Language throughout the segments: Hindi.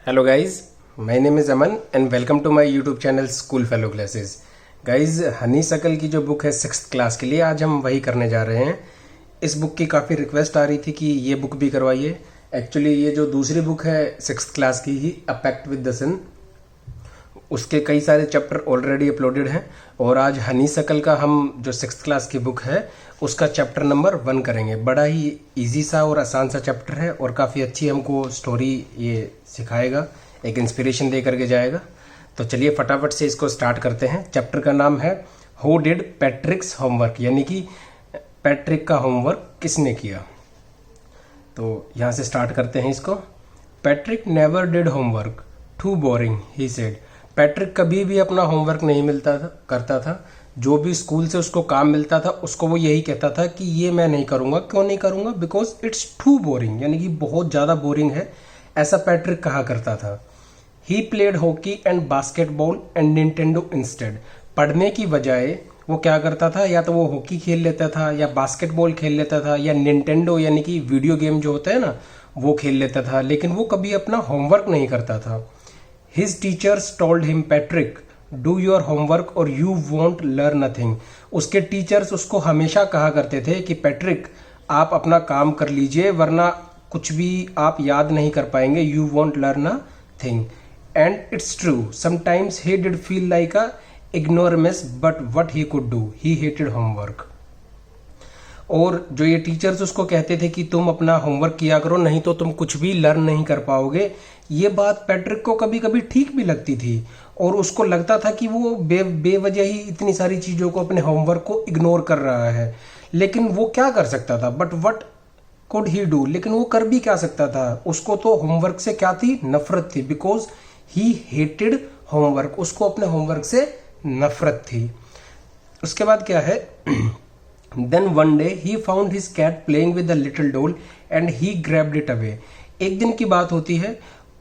Hello guys, my name is Aman and welcome to my YouTube channel School Fellow Classes. Guys, Honey शकल की जो बुक है 6th क्लास के लिए आज हम वही करने जा रहे हैं। इस बुक की काफ़ी रिक्वेस्ट आ रही थी कि ये बुक भी करवाइए। एक्चुअली ये जो दूसरी बुक है 6th क्लास की ही अ पैक्ट विद द सन, उसके कई सारे चैप्टर ऑलरेडी अपलोडेड हैं और आज हनी शकल का हम जो 6th क्लास की बुक है उसका चैप्टर नंबर 1 करेंगे। बड़ा ही इजी सा और आसान सा चैप्टर है और काफ़ी अच्छी हमको स्टोरी ये सिखाएगा, एक इंस्पिरेशन दे करके जाएगा। तो चलिए फटाफट से इसको स्टार्ट करते हैं। चैप्टर का नाम है हु डिड पैट्रिक्स होमवर्क, यानी कि पैट्रिक का होमवर्क किसने किया। तो यहाँ से स्टार्ट करते हैं इसको। Patrick never did homework, too boring he said. Patrick कभी भी अपना होमवर्क नहीं करता था। जो भी स्कूल से उसको काम मिलता था उसको वो यही कहता था कि ये मैं नहीं करूँगा। क्यों नहीं करूँगा? बिकॉज इट्स टू बोरिंग, यानी कि बहुत ज़्यादा बोरिंग है, ऐसा पैट्रिक कहा करता था। He played hockey and basketball and Nintendo instead. पढ़ने की बजाय वो क्या करता था, या तो वो हॉकी खेल लेता था या बास्केटबॉल खेल लेता था या निंटेंडो यानी कि वीडियो गेम जो होता है ना वो खेल लेता था, लेकिन वो कभी अपना होमवर्क नहीं करता था। His teachers told him Patrick do your homework और यू वॉन्ट लर्न नथिंग। उसके टीचर्स उसको हमेशा कहा करते थे कि पैट्रिक आप अपना काम कर लीजिए वरना कुछ भी आप याद नहीं कर पाएंगे, you won't learn a thing. And it's true, sometimes he did feel like a ignoramus but what he could do, he hated homework. और जो ये टीचर्स उसको कहते थे कि तुम अपना होमवर्क किया करो नहीं तो तुम कुछ भी लर्न नहीं कर पाओगे, ये बात पैट्रिक को कभी कभी ठीक भी लगती थी और उसको लगता था कि वो बेवजह ही इतनी सारी चीज़ों को, अपने होमवर्क को इग्नोर कर रहा है। लेकिन वो क्या कर सकता था? But what could he do, लेकिन वो कर भी क्या सकता था? उसको तो होमवर्क से क्या थी? नफरत थी। बिकॉज ही हेटेड होमवर्क, उसको अपने होमवर्क से नफरत थी। उसके बाद क्या है, then one day he found his cat playing with the little doll and he grabbed it away. एक दिन की बात होती है,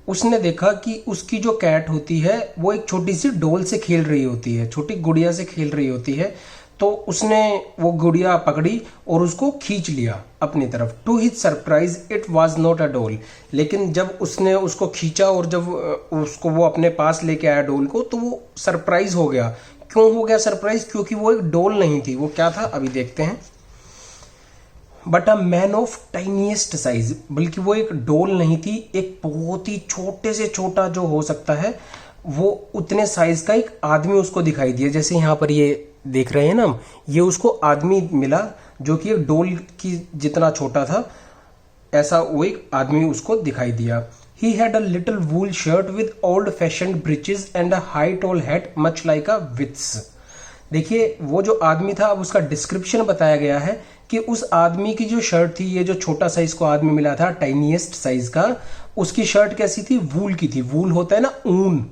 उसने देखा कि उसकी जो कैट होती है वो एक छोटी सी डॉल से खेल रही होती है, छोटी गुड़िया से खेल रही होती है। तो उसने वो गुड़िया पकड़ी और उसको खींच लिया अपनी तरफ। To his surprise it was not a doll, लेकिन जब उसने उसको खींचा और जब उसको वो अपने पास लेके आया डॉल को, तो वो सरप्राइज हो गया। क्यों हो गया सरप्राइज? क्योंकि वो एक डॉल नहीं थी। वो क्या था अभी देखते हैं। But a man of tiniest size, बल्कि वो एक डॉल नहीं थी, एक बहुत ही छोटे से छोटा जो हो सकता है वो उतने साइज का एक आदमी उसको दिखाई दिया। जैसे यहाँ पर ये देख रहे हैं ना, ये उसको आदमी मिला जो कि एक डॉल की जितना छोटा था, ऐसा वो एक आदमी उसको दिखाई दिया। He had a little wool shirt with old-fashioned breeches and a high tall hat much like a wit's। देखिए वो जो आदमी था, अब उसका डिस्क्रिप्शन बताया गया है कि उस आदमी की जो शर्ट थी, ये जो छोटा साइज को आदमी मिला था टाइनीएस्ट साइज का, उसकी शर्ट कैसी थी? वूल की थी। वूल होता है ना ऊन,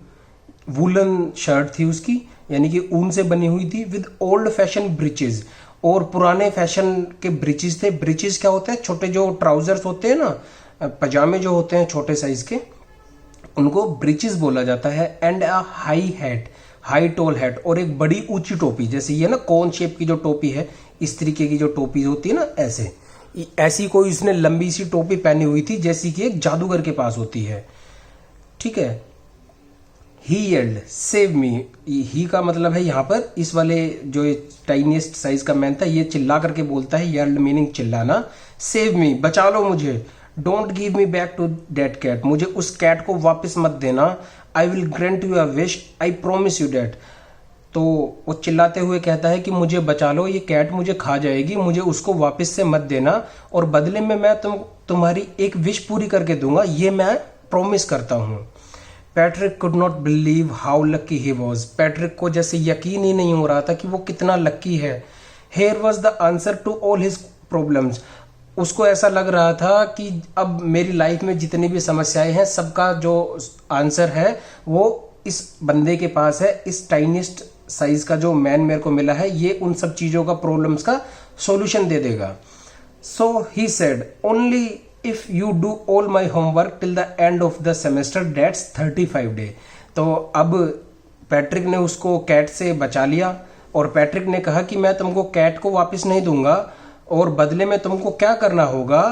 वूलन शर्ट थी उसकी, यानी कि ऊन से बनी हुई थी। विद ओल्ड फैशन ब्रिचेज, और पुराने फैशन के ब्रिचेज थे। ब्रिचेज क्या होता है? छोटे जो ट्राउजर्स होते हैं ना, पजामे जो होते हैं छोटे साइज के, उनको ब्रिचेस बोला जाता है। And a high hat, high tall hat, और एक बड़ी ऊंची टोपी, जैसे ये ना कोन शेप की जो टोपी है, इस तरीके की जो टोपी होती है ना, ऐसी कोई इसने लंबी सी टोपी पहनी हुई थी जैसी कि एक जादूगर के पास होती है। ठीक है। ही येल्ड सेव मी, ही का मतलब है यहाँ पर इस वाले जो टाइनीएस्ट साइज का मैन था, ये चिल्ला करके बोलता है। येल्ड मीनिंग चिल्लाना। सेव मी, बचा लो मुझे। Don't give me back to that cat, मुझे उस कैट को वापस मत देना। I will grant you a wish, I promise you that. तो वो चिल्लाते हुए कहता है कि मुझे बचा लो, ये कैट मुझे खा जाएगी, मुझे उसको वापस से मत देना, और बदले में मैं तुम्हारी एक विश पूरी करके दूंगा, ये मैं प्रॉमिस करता हूँ। Patrick could not believe how lucky he was. Patrick को जैसे यकीन ही नहीं हो रहा था कि वो कितना लकी है। Here was the answer to all his problems. उसको ऐसा लग रहा था कि अब मेरी लाइफ में जितनी भी समस्याएं हैं सबका जो आंसर है वो इस बंदे के पास है। इस टाइनीस्ट साइज का जो मैन मेरे को मिला है, ये उन सब चीजों का, प्रॉब्लम्स का सॉल्यूशन दे देगा। So he said only if you do all my homework till the end of the semester, that's 35 day. तो अब पैट्रिक ने उसको कैट से बचा लिया और पैट्रिक ने कहा कि मैं तुमको कैट को वापस नहीं दूंगा और बदले में तुमको क्या करना होगा,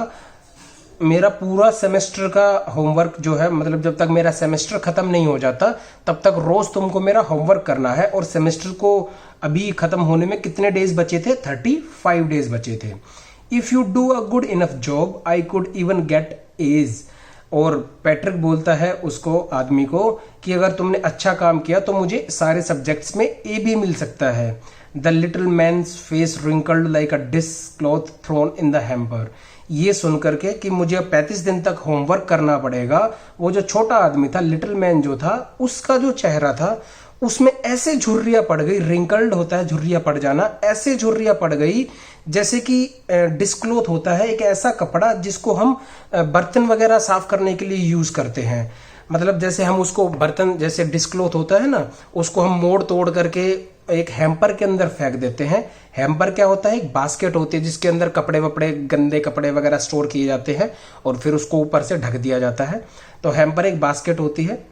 मेरा पूरा सेमेस्टर का होमवर्क जो है, मतलब जब तक मेरा सेमेस्टर खत्म नहीं हो जाता तब तक रोज तुमको मेरा होमवर्क करना है। और सेमेस्टर को अभी खत्म होने में कितने डेज बचे थे? 35 डेज बचे थे। If you do a good enough job I could even get age. और पैट्रिक बोलता है उसको, आदमी को, कि अगर तुमने अच्छा काम किया तो मुझे सारे सब्जेक्ट्स में ए भी मिल सकता है। The little man's face wrinkled like a dish cloth thrown in the hamper. ये सुन करके कि मुझे 35 दिन तक होमवर्क करना पड़ेगा, वो जो छोटा आदमी था, लिटिल मैन जो था, उसका जो चेहरा था उसमें ऐसे झुर्रियां पड़ गई। रिंकल्ड होता है झुर्रियां पड़ जाना, ऐसे झुर्रियां पड़ गई जैसे कि डिस्क्लोथ होता है एक ऐसा कपड़ा जिसको हम बर्तन वगैरह साफ करने के लिए यूज करते हैं। मतलब जैसे हम उसको बर्तन, जैसे डिस्क्लोथ होता है ना, उसको हम मोड़ तोड़ करके एक हैम्पर के अंदर फेंक देते हैं। हैम्पर क्या होता है? एक बास्केट होती है जिसके अंदर कपड़े वपड़े, गंदे कपड़े वगैरह स्टोर किए जाते हैं और फिर उसको ऊपर से ढक दिया जाता है। तो हैम्पर एक बास्केट होती है।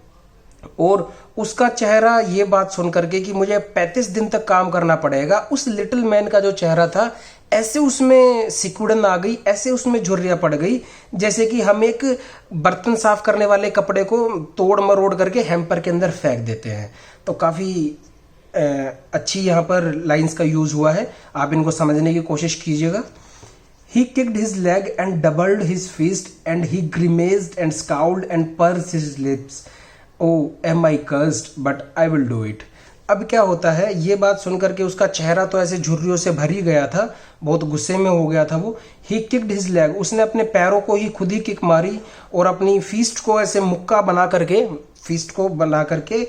और उसका चेहरा ये बात सुन करके कि मुझे 35 दिन तक काम करना पड़ेगा, उस लिटिल मैन का जो चेहरा था ऐसे उसमें सिकुड़न आ गई, ऐसे उसमें झुर्रियां पड़ गई जैसे कि हम एक बर्तन साफ करने वाले कपड़े को तोड़ मरोड़ करके हैम्पर के अंदर फेंक देते हैं। तो काफी अच्छी यहाँ पर लाइंस का यूज हुआ है, आप इनको समझने की कोशिश कीजिएगा। He kicked his leg and doubled his fist and he grimaced and scowled and pursed his lips. Oh, am I cursed? But I will do it. अब क्या होता है, ये बात सुनकर के उसका चेहरा तो ऐसे झुर्रियों से भर ही गया था, बहुत गुस्से में हो गया था वो। He kicked his leg, उसने अपने पैरों को ही खुद ही किक मारी और अपनी फीस्ट को ऐसे मुक्का बना करके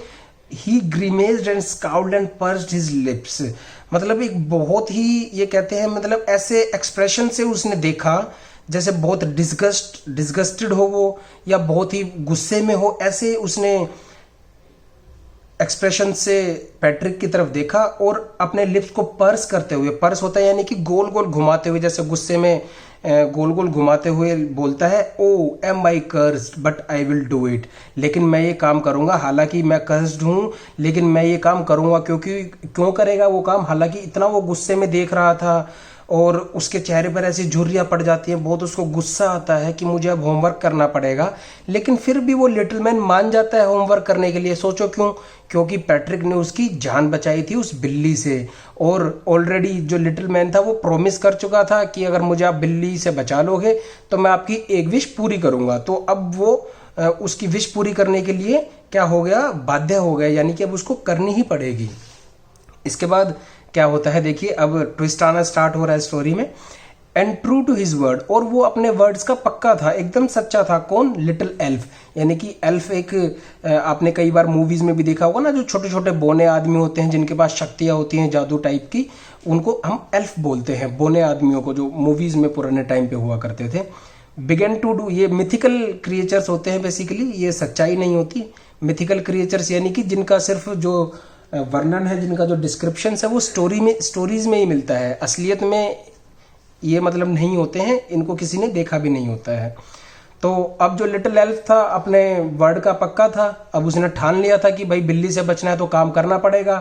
He grimaced and scowled and pursed his lips. मतलब एक बहुत ही, ये कहते हैं, मतलब ऐसे एक्सप्रेशन से उसने देखा जैसे बहुत डिस्गस्टेड हो वो, या बहुत ही गुस्से में हो, ऐसे उसने एक्सप्रेशन से पैट्रिक की तरफ देखा और अपने लिप्स को पर्स करते हुए, पर्स होता है यानी कि गोल गोल घुमाते हुए, जैसे गुस्से में गोल गोल घुमाते हुए बोलता है, oh am I cursed but I will do it. लेकिन मैं ये काम करूंगा, हालांकि मैं कर्स्ड हूं लेकिन मैं ये काम करूंगा। क्यों करेगा वो काम? हालांकि इतना वो गुस्से में देख रहा था और उसके चेहरे पर ऐसी झुर्रियां पड़ जाती हैं, बहुत उसको गुस्सा आता है कि मुझे अब होमवर्क करना पड़ेगा। लेकिन फिर भी वो लिटिल मैन मान जाता है होमवर्क करने के लिए। सोचो क्यों? क्योंकि पैट्रिक ने उसकी जान बचाई थी उस बिल्ली से, और ऑलरेडी जो लिटिल मैन था वो प्रॉमिस कर चुका था कि अगर मुझे आप बिल्ली से बचा लोगे तो मैं आपकी एक विश पूरी करूंगा। तो अब वो उसकी विश पूरी करने के लिए क्या हो गया? बाध्य हो गया, यानी कि अब उसको करनी ही पड़ेगी। इसके बाद क्या होता है देखिए, अब ट्विस्ट आना स्टार्ट हो रहा है स्टोरी में। And true to his word, और वो अपने वर्ड्स का पक्का था, एकदम सच्चा था। कौन? Little elf. यानी कि एल्फ एक, आपने कई बार मूवीज में भी देखा होगा ना, जो छोटे छोटे बोने आदमी होते हैं जिनके पास शक्तियां होती हैं जादू टाइप की, उनको हम एल्फ बोलते हैं, बोने आदमियों को, जो मूवीज में पुराने टाइम पे हुआ करते थे। बिगेन टू डू, ये मिथिकल क्रिएचर्स होते हैं बेसिकली, ये सच्चाई नहीं होती। मिथिकल क्रिएचर्स यानी कि जिनका सिर्फ जो वर्णन है, जिनका जो डिस्क्रिप्शन है वो स्टोरीज में ही मिलता है, असलियत में ये मतलब नहीं होते हैं, इनको किसी ने देखा भी नहीं होता है। तो अब जो लिटिल एल्फ था अपने वर्ड का पक्का था, अब उसने ठान लिया था कि भाई बिल्ली से बचना है तो काम करना पड़ेगा।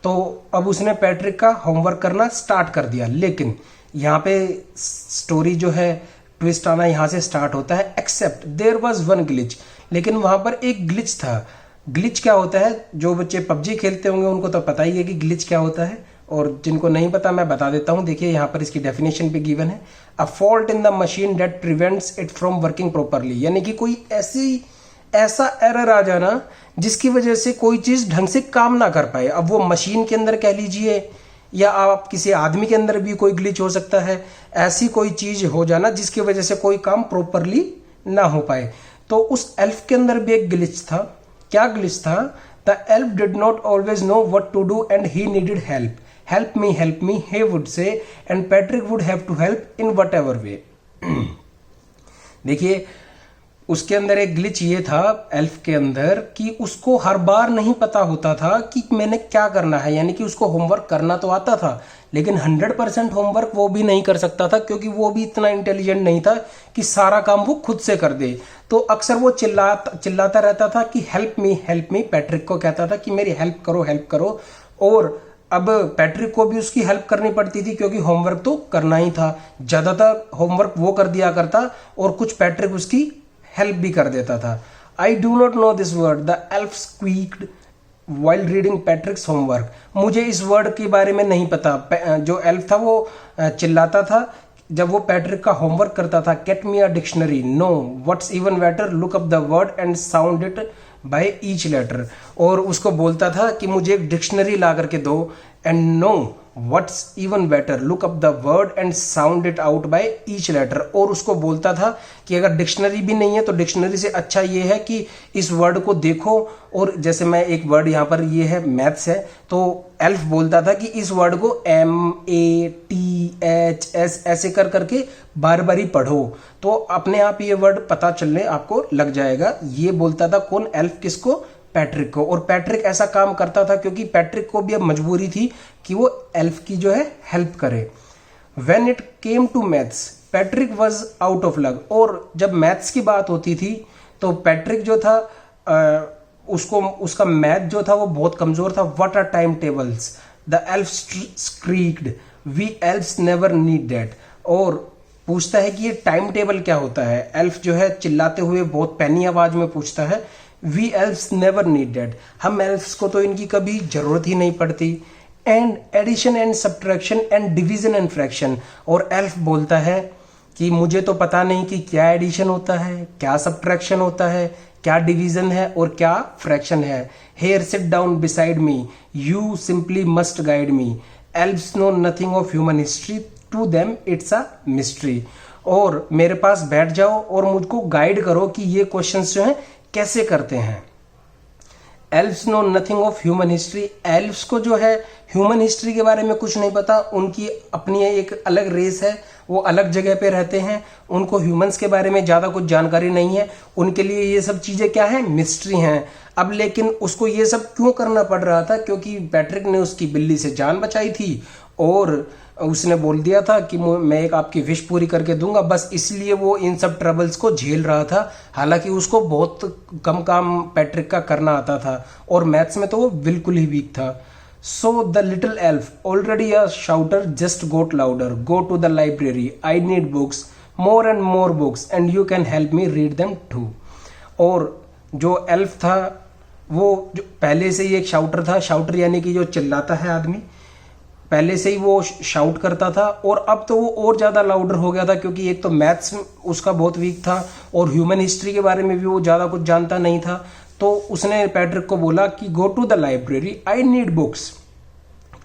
तो अब उसने पैट्रिक का होमवर्क करना स्टार्ट कर दिया। लेकिन यहाँ पे स्टोरी जो है, ट्विस्ट आना यहाँ से स्टार्ट होता है। Except there was one glitch, लेकिन वहां पर एक ग्लिच था। ग्लिच क्या होता है? जो बच्चे पबजी खेलते होंगे उनको तो पता ही है कि ग्लिच क्या होता है, और जिनको नहीं पता मैं बता देता हूं। देखिए यहाँ पर इसकी डेफिनेशन पे गिवन है, a fault in the machine that prevents it from working properly. यानी कि कोई ऐसा एरर आ जाना जिसकी वजह से कोई चीज ढंग से काम ना कर पाए। अब वो मशीन के अंदर कह लीजिए, या आप किसी आदमी के अंदर भी कोई ग्लिच हो सकता है। ऐसी कोई चीज हो जाना जिसकी वजह से कोई काम प्रॉपरली ना हो पाए। तो उस एल्फ के अंदर भी एक ग्लिच था। क्या ग्लिच था? The elf did not always know what to do and he needed help. Help me he would say, and Patrick would have to help in whatever way. देखिए उसके अंदर एक ग्लिच ये था एल्फ के अंदर कि उसको हर बार नहीं पता होता था कि मैंने क्या करना है। यानी कि उसको होमवर्क करना तो आता था लेकिन 100% होमवर्क वो भी नहीं कर सकता था, क्योंकि वो भी इतना इंटेलिजेंट नहीं था कि सारा काम वो खुद से कर दे। तो अक्सर वो चिल्लाता रहता था कि हेल्प मी। पैट्रिक को कहता था कि मेरी हेल्प करो। और अब पैट्रिक को भी उसकी हेल्प करनी पड़ती थी क्योंकि होमवर्क तो करना ही था। ज़्यादातर होमवर्क वो कर दिया करता और कुछ पैट्रिक उसकी हेल्प भी कर देता था। I do not know this word, the elf squeaked while reading Patrick's homework. मुझे इस वर्ड के बारे में नहीं पता। जो एल्फ था वो चिल्लाता था जब वो पैट्रिक का होमवर्क करता था, get me a dictionary. No, what's even better, look up the word and sound it by each letter. और उसको बोलता था कि मुझे एक डिक्शनरी ला करके दो, and no, what's even better, look up the word and sound it out by each letter. और उसको बोलता था कि अगर डिक्शनरी भी नहीं है तो डिक्शनरी से अच्छा ये है कि इस वर्ड को देखो। और जैसे मैं एक वर्ड यहाँ पर ये है मैथ्स है, तो एल्फ बोलता था कि इस वर्ड को MATHS ऐसे कर करके बार बार ही पढ़ो, तो अपने आप ये वर्ड पता चलने आपको लग जाएगा। ये बोलता था कौन? एल्फ। किसको? पैट्रिक को। और पैट्रिक ऐसा काम करता था क्योंकि पैट्रिक को भी अब मजबूरी थी कि वो एल्फ की जो है हेल्प करे। When it came to maths, Patrick was out of luck. और जब मैथ्स की बात होती थी तो पैट्रिक जो था उसका मैथ जो था वो बहुत कमजोर था। What are time tables, the elf shrieked, we elves never need that. और पूछता है कि ये टाइम टेबल क्या होता है। एल्फ जो है चिल्लाते हुए बहुत पैनी आवाज में पूछता है, we elves never need that, हम एल्फ्स को तो इनकी कभी जरूरत ही नहीं पड़ती। And addition and subtraction and division and fraction. और एल्फ बोलता है कि मुझे तो पता नहीं कि क्या एडिशन होता है, क्या सब्ट्रैक्शन होता है, क्या डिवीजन है और क्या फ्रैक्शन है। Here sit down beside me, you simply must guide me, elves know nothing of human history, to them it's a mystery. और मेरे पास बैठ जाओ और मुझको गाइड करो कि ये क्वेश्चंस जो हैं कैसे करते हैं। Elves know nothing of human history, elves को जो है ह्यूमन हिस्ट्री के बारे में कुछ नहीं पता। उनकी अपनी एक अलग रेस है, वो अलग जगह पे रहते हैं, उनको ह्यूमंस के बारे में ज़्यादा कुछ जानकारी नहीं है। उनके लिए ये सब चीज़ें क्या है? मिस्ट्री हैं। अब लेकिन उसको ये सब क्यों करना पड़ रहा था? क्योंकि पैट्रिक ने उसकी बिल्ली से जान बचाई थी और उसने बोल दिया था कि मैं एक आपकी विश पूरी करके दूंगा, बस इसलिए वो इन सब ट्रबल्स को झेल रहा था। हालांकि उसको बहुत कम काम पैट्रिक का करना आता था और मैथ्स में तो वो बिल्कुल ही वीक था। So the little elf already a shouter just got louder, go to the library, I need books, more and more books and you can help me read them too. और जो एल्फ था वो जो पहले से ही एक शाउटर था, शाउटर यानी कि जो चिल्लाता है आदमी, पहले से ही वो शाउट करता था और अब तो वो और ज़्यादा लाउडर हो गया था क्योंकि एक तो मैथ्स उसका बहुत वीक था और ह्यूमन हिस्ट्री के बारे में भी वो ज़्यादा कुछ जानता नहीं था। तो उसने पैट्रिक को बोला कि go to the library, I need books,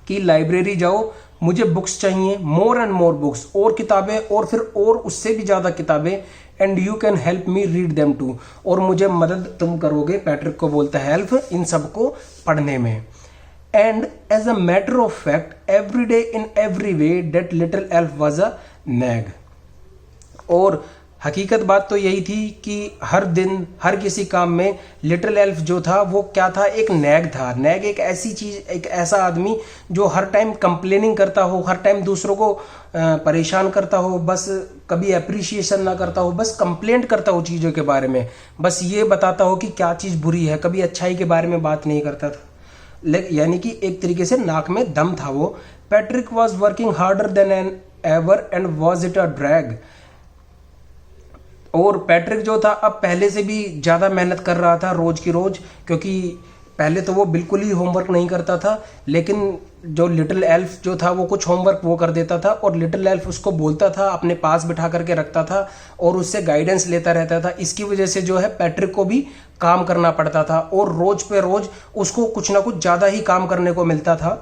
कि लाइब्रेरी जाओ, मुझे बुक्स चाहिए, मोर एंड मोर बुक्स, और किताबें, और फिर और उससे भी ज़्यादा किताबें, and you can help me read them too, और मुझे मदद तुम करोगे, पैट्रिक को बोलता है हेल्प, इन सबको पढ़ने में। And as a matter of fact, every day in every way, that little elf was a nag. और हकीकत बात तो यही थी कि हर दिन हर किसी काम में लिटिल एल्फ जो था वो क्या था? एक नैग था। नैग एक ऐसी चीज, एक ऐसा आदमी जो हर टाइम कंप्लेनिंग करता हो, हर टाइम दूसरों को परेशान करता हो, बस कभी अप्रिशिएशन ना करता हो, बस कंप्लेंट करता हो चीज़ों के बारे में, बस ये बताता हो कि क्या चीज़ बुरी है, कभी अच्छाई के बारे में बात नहीं करता था। यानी कि एक तरीके से नाक में दम था वो। Patrick was working harder than an ever and was it a drag. और पैट्रिक जो था अब पहले से भी ज़्यादा मेहनत कर रहा था रोज की रोज, क्योंकि पहले तो वो बिल्कुल ही होमवर्क नहीं करता था, लेकिन जो लिटिल एल्फ जो था वो कुछ होमवर्क वो कर देता था और लिटिल एल्फ उसको बोलता था, अपने पास बिठा करके रखता था और उससे गाइडेंस लेता रहता था। इसकी वजह से जो है पैट्रिक को भी काम करना पड़ता था और रोज पे रोज उसको कुछ ना कुछ ज़्यादा ही काम करने को मिलता था।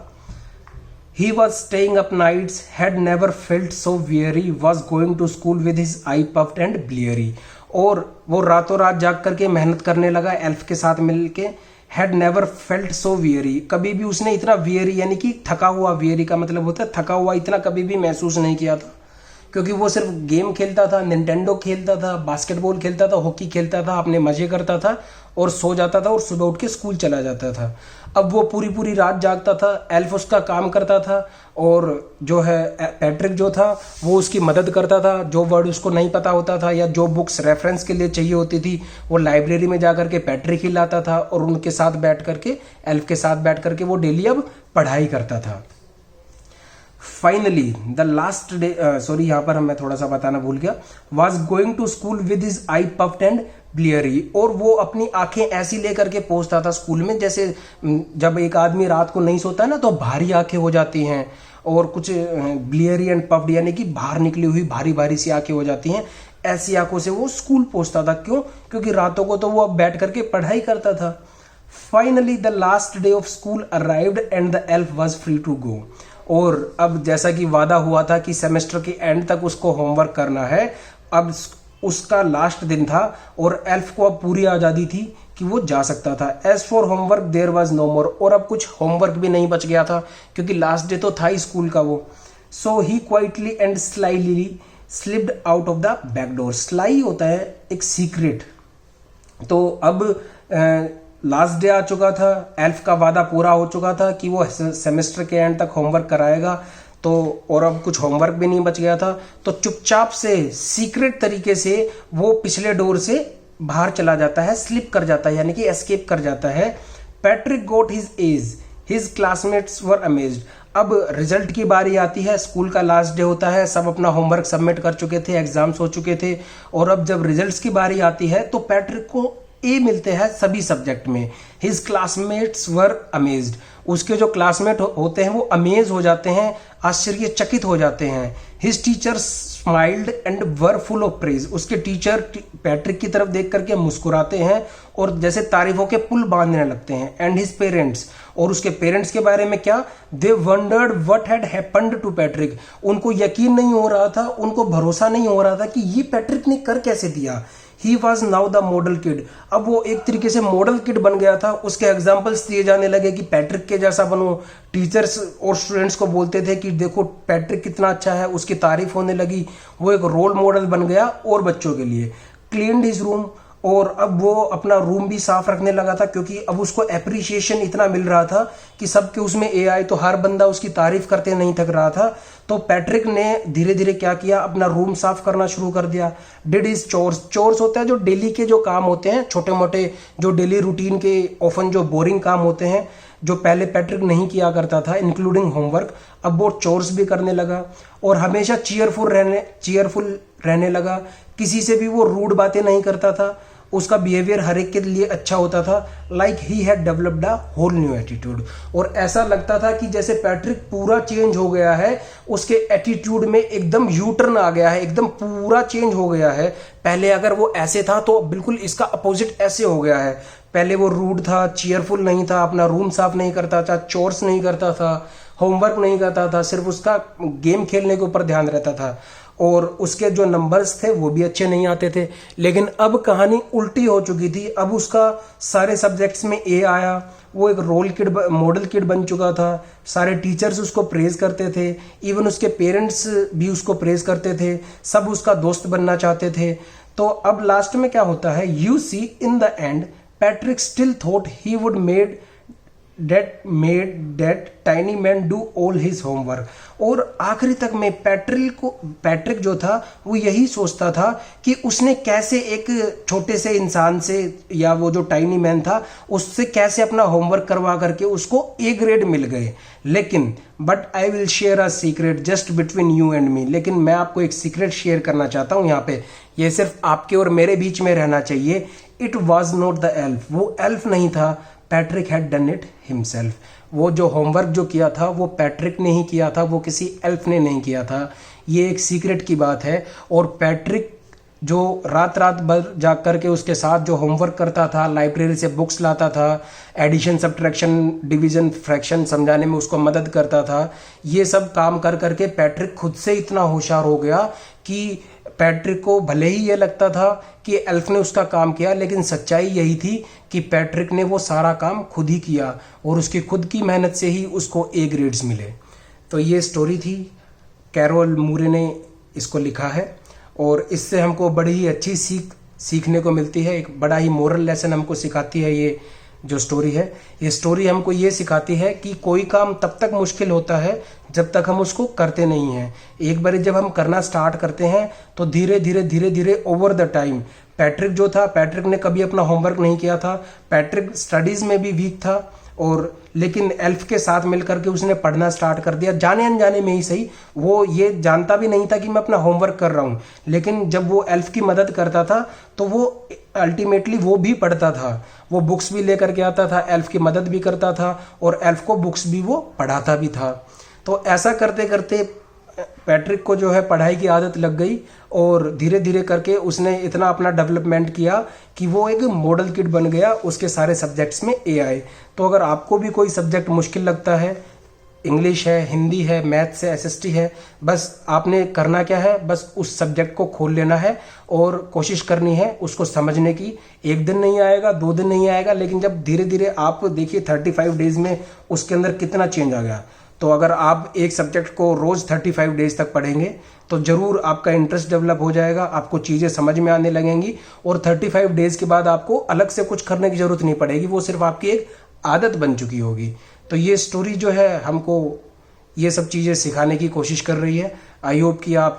He was staying up nights, had never felt so weary, was going to school with his eye puffed and bleary। और वो रातों रात जाग करके मेहनत करने लगा एल्फ के साथ मिलके। Had never felt so weary, कभी भी उसने इतना weary यानी कि थका हुआ, weary का मतलब होता है थका हुआ, इतना कभी भी महसूस नहीं किया था। क्योंकि वो सिर्फ गेम खेलता था, निंटेंडो खेलता था, बास्केटबॉल खेलता था, हॉकी खेलता था, अपने मजे करता था और सो जाता था और सुबह उठ के स्कूल चला जाता था। अब वो पूरी पूरी रात जागता था, एल्फ उसका काम करता था और जो है पैट्रिक जो था वो उसकी मदद करता था। जो वर्ड उसको नहीं पता होता था या जो बुक्स रेफरेंस के लिए चाहिए होती थी वो लाइब्रेरी में जा करके पैट्रिक ही लाता था और उनके साथ बैठ करके, एल्फ के साथ बैठ करके वो डेली अब पढ़ाई करता था। Finally the last day, sorry यहाँ पर मैं थोड़ा सा बताना भूल गया, was going to school with his eyes puffed and bleary, और वो अपनी आंखें ऐसी लेकर के पहुंचता था स्कूल में जैसे जब एक आदमी रात को नहीं सोता है ना तो भारी आंखें हो जाती हैं और कुछ ब्लियरी एंड पफ्ड यानी कि बाहर निकली हुई भारी भारी सी आंखें हो जाती हैं। ऐसी आंखों से वो स्कूल पहुंचता था। क्यों? क्योंकि रातों को तो वो अब बैठ करके पढ़ाई करता था। Finally the last day of school arrived and the elf was free to go, और अब जैसा कि वादा हुआ था कि सेमेस्टर के एंड तक उसको होमवर्क करना है, अब उसका लास्ट दिन था और एल्फ को अब पूरी आज़ादी थी कि वो जा सकता था। As for homework there was no more, और अब कुछ होमवर्क भी नहीं बच गया था क्योंकि लास्ट डे तो था ही स्कूल का वो। So he quietly and slyly slipped out of the back door. Sly होता है एक सीक्रेट। तो अब लास्ट डे आ चुका था, एल्फ का वादा पूरा हो चुका था कि वो सेमेस्टर के एंड तक होमवर्क कराएगा, तो और अब कुछ होमवर्क भी नहीं बच गया था। तो चुपचाप से सीक्रेट तरीके से वो पिछले डोर से बाहर चला जाता है, स्लिप कर जाता है यानी कि एस्केप कर जाता है। पैट्रिक गोट हिज एज, हिज क्लासमेट्स वर अमेज्ड। अब रिजल्ट की बारी आती है, स्कूल का लास्ट डे होता है, सब अपना होमवर्क सबमिट कर चुके थे, एग्जाम्स हो चुके थे, और अब जब रिजल्ट्स की बारी आती है तो पैट्रिक को ए मिलते हैं सभी सब्जेक्ट में। हिज क्लासमेट्स वर अमेज्ड, उसके जो क्लासमेट होते हैं वो अमेज हो जाते हैं, आश्चर्यचकित हो जाते हैं। His teachers smiled and were full of praise, उसके टीचर पैट्रिक की तरफ देख करके मुस्कुराते हैं और जैसे तारीफों के पुल बांधने लगते हैं। एंड हिज पेरेंट्स, और उसके पेरेंट्स के बारे में क्या, they wondered what had happened to Patrick, उनको यकीन नहीं हो रहा था, उनको भरोसा नहीं हो रहा था कि ये पैट्रिक ने कर कैसे दिया। He was now the model kid, अब वो एक तरीके से मॉडल किड बन गया था। उसके एग्जाम्पल्स दिए जाने लगे कि पैट्रिक के जैसा बनो। टीचर्स और स्टूडेंट्स को बोलते थे कि देखो पैट्रिक कितना अच्छा है, उसकी तारीफ होने लगी। वो एक रोल मॉडल बन गया और बच्चों के लिए। क्लीन्ड हिज रूम, और अब वो अपना रूम भी साफ रखने लगा था क्योंकि अब उसको एप्रिसिएशन इतना मिल रहा था कि सबके उसमें ए आई, तो हर बंदा उसकी तारीफ करते नहीं थक रहा था। तो पैट्रिक ने धीरे धीरे क्या किया, अपना रूम साफ करना शुरू कर दिया। डिड हिज चोर्स, चोर्स होता है जो डेली के जो काम होते हैं, छोटे मोटे जो डेली रूटीन के ऑफन जो बोरिंग काम होते हैं, जो पहले पैट्रिक नहीं किया करता था, इंक्लूडिंग होमवर्क, अब वो चोर्स भी करने लगा। और हमेशा चीयरफुल रहने लगा, किसी से भी वो रूड बातें नहीं करता था, उसका बिहेवियर हर एक के लिए अच्छा होता था। Like he had developed a whole new attitude, और ऐसा लगता था कि जैसे पैट्रिक पूरा चेंज हो गया है, उसके एटीट्यूड में एकदम यू टर्न आ गया है, एकदम पूरा चेंज हो गया है। पहले अगर वो ऐसे था तो बिल्कुल इसका अपोजिट ऐसे हो गया है। पहले वो रूड था, चीयरफुल नहीं था, अपना रूम साफ नहीं करता था, चोर्स नहीं करता था, होमवर्क नहीं करता था, सिर्फ उसका गेम खेलने के ऊपर ध्यान रहता था, और उसके जो नंबर्स थे वो भी अच्छे नहीं आते थे। लेकिन अब कहानी उल्टी हो चुकी थी, अब उसका सारे सब्जेक्ट्स में ए आया, वो एक मॉडल किड बन चुका था, सारे टीचर्स उसको प्रेज करते थे, इवन उसके पेरेंट्स भी उसको प्रेज करते थे, सब उसका दोस्त बनना चाहते थे। तो अब लास्ट में क्या होता है, you see in the end Patrick still thought he would made that tiny man do all his homework, और आखिरी तक में पैट्रिक जो था वो यही सोचता था कि उसने कैसे एक छोटे से इंसान से, या वो जो टाइनी मैन था उससे कैसे अपना होमवर्क करवा करके उसको ए ग्रेड मिल गए। लेकिन but I will share a secret just between you and me, लेकिन मैं आपको एक सीक्रेट शेयर करना चाहता हूँ यहाँ पे, ये सिर्फ आपके और मेरे बीच में रहना चाहिए। It was not the elf, वो एल्फ नहीं था, Patrick had done it himself. वो जो होमवर्क जो किया था वो पैट्रिक ने ही किया था, वो किसी एल्फ ने नहीं किया था। ये एक सीक्रेट की बात है। और पैट्रिक जो रात रात भर जाग करके उसके साथ जो होमवर्क करता था, लाइब्रेरी से बुक्स लाता था, एडिशन सब्ट्रैक्शन डिवीजन फ्रैक्शन समझाने में उसको मदद करता था, ये सब काम कर करके पैट्रिक खुद से इतना होशियार हो गया कि पैट्रिक को भले ही ये लगता था कि एल्फ ने उसका काम किया, लेकिन सच्चाई यही थी कि पैट्रिक ने वो सारा काम खुद ही किया और उसकी खुद की मेहनत से ही उसको ए ग्रेड्स मिले। तो ये स्टोरी थी, कैरोल मूरे ने इसको लिखा है और इससे हमको बड़ी ही अच्छी सीखने को मिलती है। एक बड़ा ही मोरल लेसन हमको सिखाती है ये जो स्टोरी है। ये स्टोरी हमको ये सिखाती है कि कोई काम तब तक मुश्किल होता है जब तक हम उसको करते नहीं हैं। एक बार जब हम करना स्टार्ट करते हैं तो धीरे धीरे ओवर द टाइम, पैट्रिक जो था, पैट्रिक ने कभी अपना होमवर्क नहीं किया था, पैट्रिक स्टडीज में भी वीक था, और लेकिन एल्फ के साथ मिलकर के उसने पढ़ना स्टार्ट कर दिया, जाने अनजाने में ही सही। वो ये जानता भी नहीं था कि मैं अपना होमवर्क कर रहा हूँ, लेकिन जब वो एल्फ की मदद करता था तो वो अल्टीमेटली वो भी पढ़ता था, वो बुक्स भी लेकर के आता था, एल्फ की मदद भी करता था और एल्फ को बुक्स भी वो पढ़ाता भी था। तो ऐसा करते करते पैट्रिक को जो है पढ़ाई की आदत लग गई और धीरे धीरे करके उसने इतना अपना डेवलपमेंट किया कि वो एक मॉडल किड बन गया, उसके सारे सब्जेक्ट्स में ए आए। तो अगर आपको भी कोई सब्जेक्ट मुश्किल लगता है, इंग्लिश है, हिंदी है, मैथ्स है, एसएसटी है, बस आपने करना क्या है, बस उस सब्जेक्ट को खोल लेना है और कोशिश करनी है उसको समझने की। एक दिन नहीं आएगा, 2 दिन नहीं आएगा, लेकिन जब धीरे धीरे आप देखिए 35 डेज में उसके अंदर कितना चेंज आ गया। तो अगर आप एक सब्जेक्ट को रोज 35 डेज तक पढ़ेंगे तो जरूर आपका इंटरेस्ट डेवलप हो जाएगा, आपको चीज़ें समझ में आने लगेंगी और 35 डेज के बाद आपको अलग से कुछ करने की जरूरत नहीं पड़ेगी, वो सिर्फ आपकी एक आदत बन चुकी होगी। तो ये स्टोरी जो है हमको ये सब चीज़ें सिखाने की कोशिश कर रही है। आई होप कि आप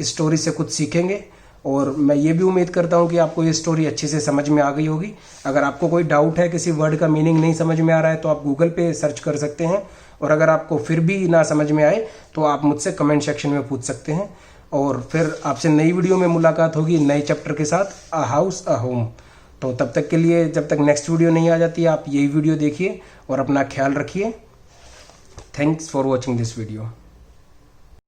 इस स्टोरी से कुछ सीखेंगे और मैं ये भी उम्मीद करता हूँ कि आपको ये स्टोरी अच्छे से समझ में आ गई होगी। अगर आपको कोई डाउट है, किसी वर्ड का मीनिंग नहीं समझ में आ रहा है, तो आप गूगल पे सर्च कर सकते हैं, और अगर आपको फिर भी ना समझ में आए तो आप मुझसे कमेंट सेक्शन में पूछ सकते हैं। और फिर आपसे नई वीडियो में मुलाकात होगी नए चैप्टर के साथ, अ हाउस अ होम। तो तब तक के लिए, जब तक नेक्स्ट वीडियो नहीं आ जाती, आप यही वीडियो देखिए और अपना ख्याल रखिए। Thanks for watching this video.